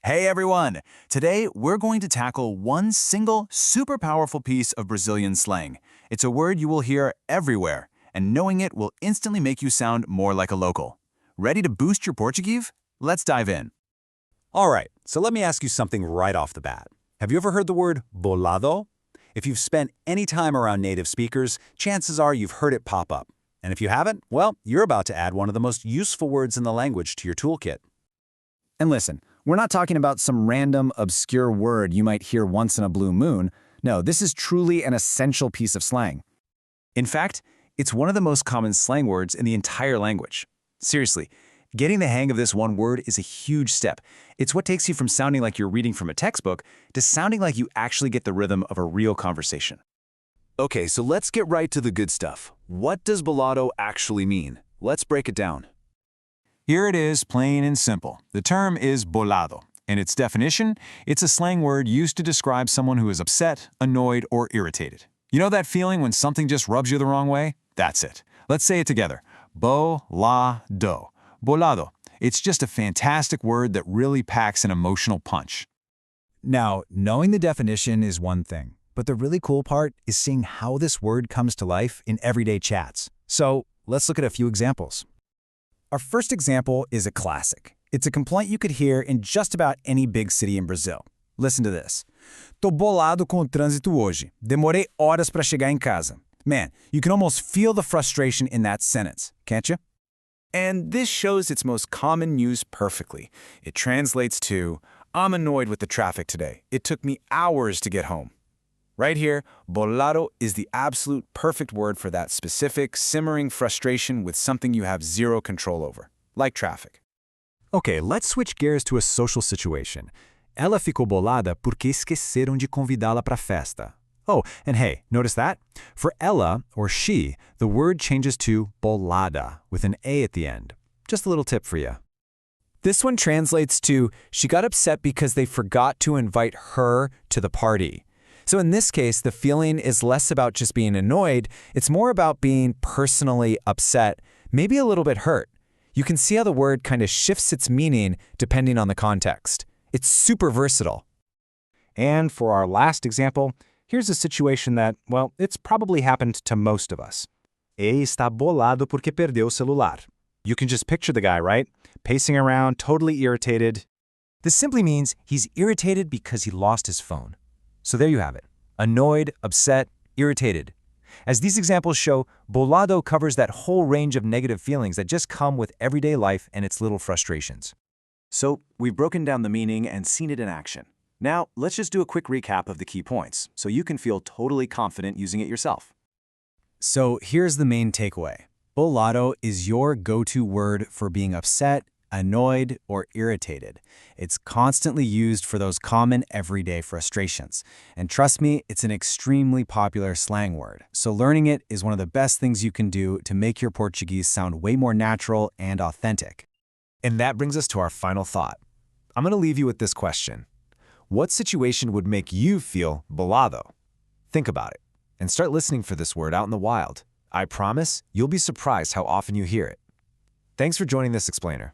Hey everyone! Today we're going to tackle one single, super powerful piece of Brazilian slang. It's a word you will hear everywhere, and knowing it will instantly make you sound more like a local. Ready to boost your Portuguese? Let's dive in. All right, so let me ask you something right off the bat. Have you ever heard the word bolado? If you've spent any time around native speakers, chances are you've heard it pop up. And if you haven't, well, you're about to add one of the most useful words in the language to your toolkit. And listen, we're not talking about some random, obscure word you might hear once in a blue moon. No, this is truly an essential piece of slang. In fact, it's one of the most common slang words in the entire language. Seriously, getting the hang of this one word is a huge step. It's what takes you from sounding like you're reading from a textbook to sounding like you actually get the rhythm of a real conversation. Okay, so let's get right to the good stuff. What does bolado actually mean? Let's break it down. Here it is, plain and simple. The term is bolado. In its definition, it's a slang word used to describe someone who is upset, annoyed, or irritated. You know that feeling when something just rubs you the wrong way? That's it. Let's say it together. Bolado. Bolado. It's just a fantastic word that really packs an emotional punch. Now, knowing the definition is one thing, but the really cool part is seeing how this word comes to life in everyday chats. So, let's look at a few examples. Our first example is a classic. It's a complaint you could hear in just about any big city in Brazil. Listen to this. Tô bolado com o trânsito hoje. Demorei horas para chegar em casa. Man, you can almost feel the frustration in that sentence, can't you? And this shows its most common use perfectly. It translates to, I'm annoyed with the traffic today. It took me hours to get home. Right here, bolado is the absolute perfect word for that specific, simmering frustration with something you have zero control over, like traffic. Okay, let's switch gears to a social situation. Ela ficou bolada porque esqueceram de convidá-la para a festa. Oh, and hey, notice that? For ela, or she, the word changes to bolada, with an A at the end. Just a little tip for you. This one translates to, she got upset because they forgot to invite her to the party. So in this case, the feeling is less about just being annoyed, it's more about being personally upset, maybe a little bit hurt. You can see how the word kind of shifts its meaning depending on the context. It's super versatile. And for our last example, here's a situation that, well, it's probably happened to most of us. Ele está bolado porque perdeu o celular. You can just picture the guy, right? Pacing around, totally irritated. This simply means he's irritated because he lost his phone. So there you have it. Annoyed, upset, irritated. As these examples show, bolado covers that whole range of negative feelings that just come with everyday life and its little frustrations. So, we've broken down the meaning and seen it in action. Now, let's just do a quick recap of the key points, so you can feel totally confident using it yourself. So here's the main takeaway. Bolado is your go-to word for being upset, annoyed, or irritated. It's constantly used for those common everyday frustrations. And trust me, it's an extremely popular slang word. So learning it is one of the best things you can do to make your Portuguese sound way more natural and authentic. And that brings us to our final thought. I'm going to leave you with this question. What situation would make you feel bolado? Think about it, and start listening for this word out in the wild. I promise you'll be surprised how often you hear it. Thanks for joining this explainer.